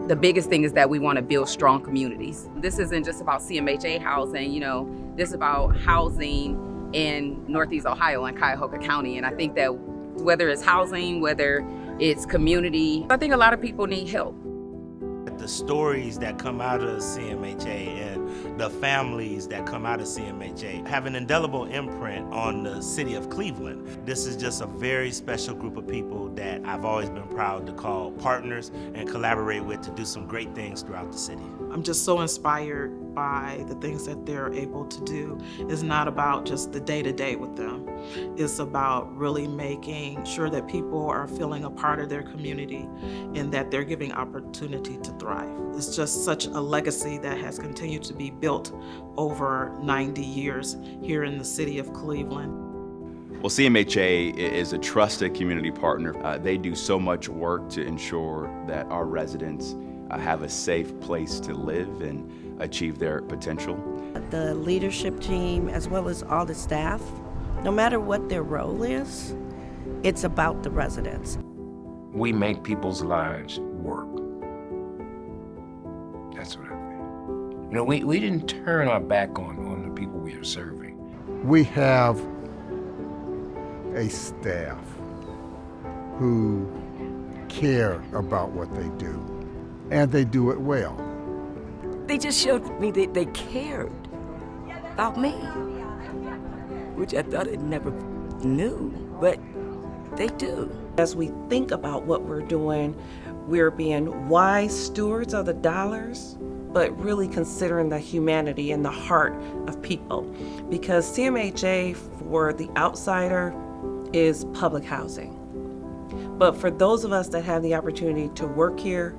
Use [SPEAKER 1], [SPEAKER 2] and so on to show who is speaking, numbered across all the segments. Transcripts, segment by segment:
[SPEAKER 1] The biggest thing is that we want to build strong communities. This isn't just about CMHA housing, this is about housing in Northeast Ohio and Cuyahoga County. And I think that whether it's housing, whether it's community, I think a lot of people need help.
[SPEAKER 2] The stories that come out of CMHA and the families that come out of CMHA have an indelible imprint on the city of Cleveland. This is just a very special group of people that I've always been proud to call partners and collaborate with to do some great things throughout the city.
[SPEAKER 3] I'm just so inspired by the things that they're able to do. It's not about just the day-to-day with them. It's about really making sure that people are feeling a part of their community and that they're giving opportunity to thrive. It's just such a legacy that has continued to be built over 90 years here in the city of Cleveland.
[SPEAKER 4] Well, CMHA is a trusted community partner. They do so much work to ensure that our residents have a safe place to live and achieve their potential.
[SPEAKER 5] The leadership team, as well as all the staff, no matter what their role is, it's about the residents.
[SPEAKER 6] We make people's lives work. That's what I think. We didn't turn our back on the people we are serving.
[SPEAKER 7] We have a staff who care about what they do, and they do it well.
[SPEAKER 8] They just showed me that they cared about me, which I thought I never knew, but they do.
[SPEAKER 5] As we think about what we're doing, we're being wise stewards of the dollars, but really considering the humanity and the heart of people. Because CMHA, for the outsider, is public housing. But for those of us that have the opportunity to work here,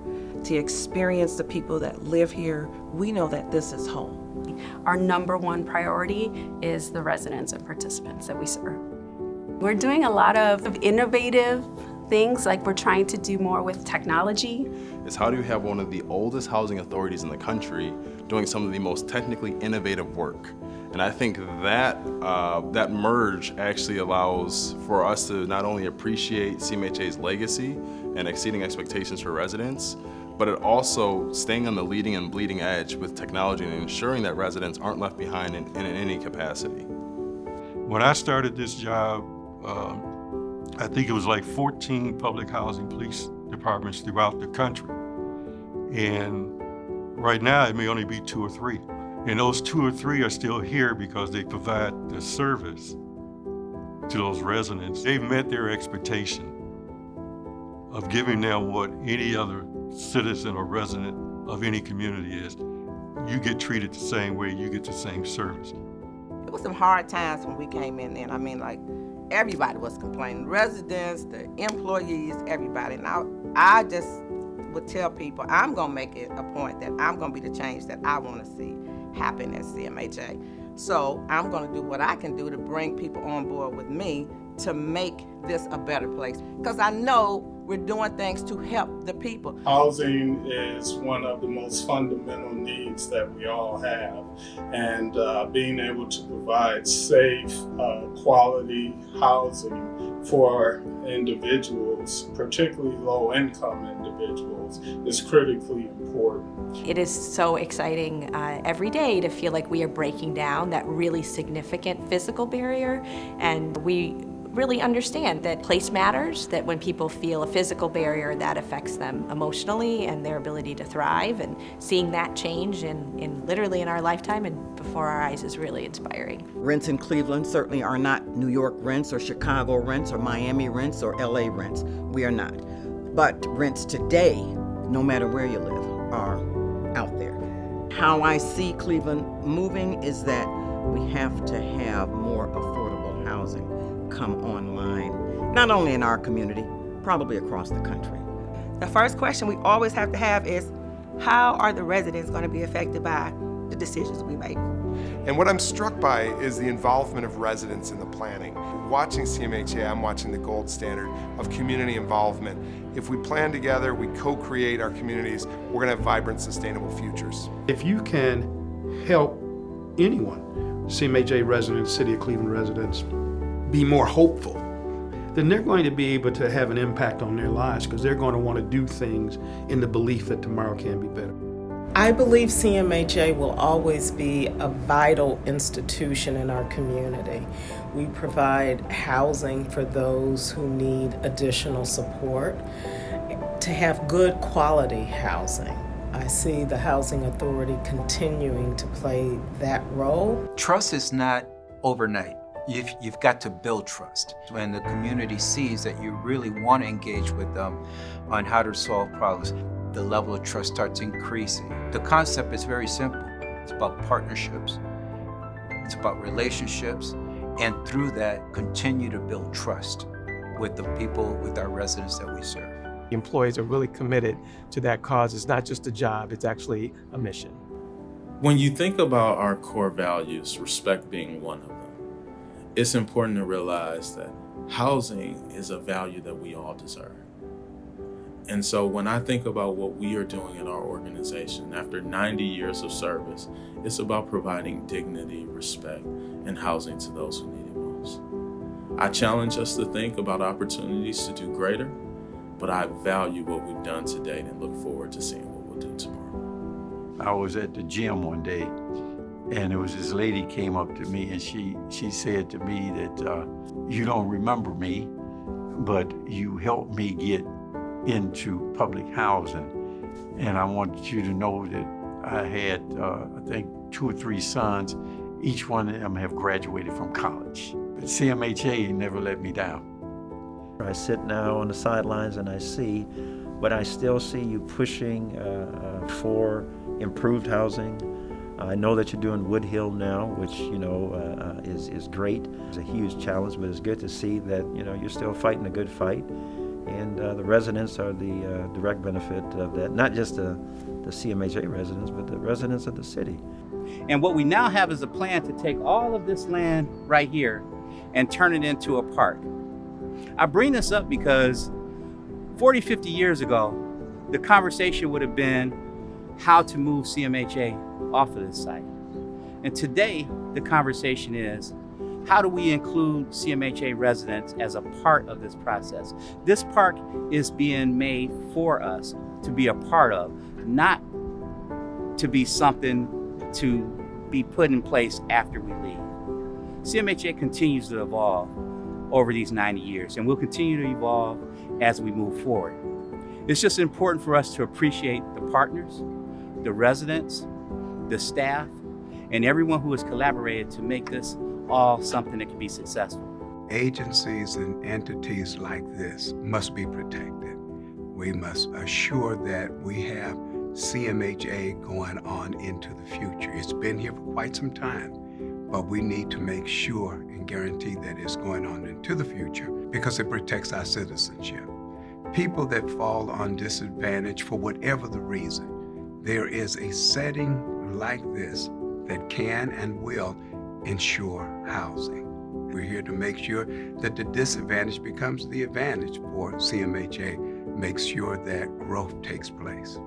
[SPEAKER 5] to experience the people that live here, we know that this is home.
[SPEAKER 9] Our number one priority is the residents and participants that we serve. We're doing a lot of innovative things, like we're trying to do more with technology.
[SPEAKER 10] Is how do you have one of the oldest housing authorities in the country doing some of the most technically innovative work? And I think that that merge actually allows for us to not only appreciate CMHA's legacy and exceeding expectations for residents, but it also staying on the leading and bleeding edge with technology and ensuring that residents aren't left behind in any capacity.
[SPEAKER 11] When I started this job, I think it was like 14 public housing police departments throughout the country. And right now it may only be 2 or 3. And those 2 or 3 are still here because they provide the service to those residents. They've met their expectation of giving them what any other citizen or resident of any community is. You get treated the same way, you get the same service.
[SPEAKER 12] It was some hard times when we came in there. I mean, like, everybody was complaining. Residents, the employees, everybody. And I just would tell people, I'm gonna make it a point that I'm gonna be the change that I wanna see happen at CMHA. So I'm gonna do what I can do to bring people on board with me to make this a better place. Because I know we're doing things to help the people.
[SPEAKER 13] Housing is one of the most fundamental needs that we all have. And being able to provide safe, quality housing for individuals, particularly low-income individuals, is critically important.
[SPEAKER 14] It is so exciting every day to feel like we are breaking down that really significant physical barrier, and we really understand that place matters, that when people feel a physical barrier, that affects them emotionally and their ability to thrive, and seeing that change in literally in our lifetime and before our eyes is really inspiring.
[SPEAKER 15] Rents in Cleveland certainly are not New York rents or Chicago rents or Miami rents or LA rents. We are not. But rents today, no matter where you live, are out there. How I see Cleveland moving is that we have to have more affordable housing come online, not only in our community, probably across the country.
[SPEAKER 16] The first question we always have to have is, how are the residents going to be affected by the decisions we make?
[SPEAKER 17] And what I'm struck by is the involvement of residents in the planning. Watching CMHA, I'm watching the gold standard of community involvement. If we plan together, we co-create our communities, we're going to have vibrant, sustainable futures.
[SPEAKER 18] If you can help anyone, CMHA residents, City of Cleveland residents, be more hopeful then they're going to be able to have an impact on their lives because they're going to want to do things in the belief that tomorrow can be better.
[SPEAKER 19] I believe CMHA will always be a vital institution in our community. We provide housing for those who need additional support. To have good quality housing, I see the Housing Authority continuing to play that role.
[SPEAKER 20] Trust is not overnight. You've got to build trust. When the community sees that you really want to engage with them on how to solve problems, the level of trust starts increasing. The concept is very simple. It's about partnerships. It's about relationships. And through that, continue to build trust with the people, with our residents that we serve.
[SPEAKER 21] Employees are really committed to that cause. It's not just a job, it's actually a mission.
[SPEAKER 22] When you think about our core values, respect being one of them, it's important to realize that housing is a value that we all deserve. And so when I think about what we are doing in our organization after 90 years of service, it's about providing dignity, respect, and housing to those who need it most. I challenge us to think about opportunities to do greater, but I value what we've done to date and look forward to seeing what we'll do tomorrow.
[SPEAKER 23] I was at the gym one day, and there was this lady came up to me, and she said to me that you don't remember me, but you helped me get into public housing. And I want you to know that I had, I think, 2 or 3 sons. Each one of them have graduated from college. But CMHA never let me down.
[SPEAKER 24] I sit now on the sidelines and I see, but I still see you pushing for improved housing. I know that you're doing Woodhill now, which is great. It's a huge challenge, but it's good to see that you're still fighting a good fight, and the residents are the direct benefit of that. Not just the CMHA residents, but the residents of the city.
[SPEAKER 25] And what we now have is a plan to take all of this land right here and turn it into a park. I bring this up because 40, 50 years ago, the conversation would have been how to move CMHA off of this site. And today, the conversation is, how do we include CMHA residents as a part of this process? This park is being made for us to be a part of, not to be something to be put in place after we leave. CMHA continues to evolve over these 90 years, and will continue to evolve as we move forward. It's just important for us to appreciate the partners, the residents, the staff, and everyone who has collaborated to make this all something that can be successful.
[SPEAKER 26] Agencies and entities like this must be protected. We must assure that we have CMHA going on into the future. It's been here for quite some time, but we need to make sure and guarantee that it's going on into the future because it protects our citizenship. People that fall on disadvantage for whatever the reason, there is a setting like this that can and will ensure housing. We're here to make sure that the disadvantage becomes the advantage for CMHA, make sure that growth takes place.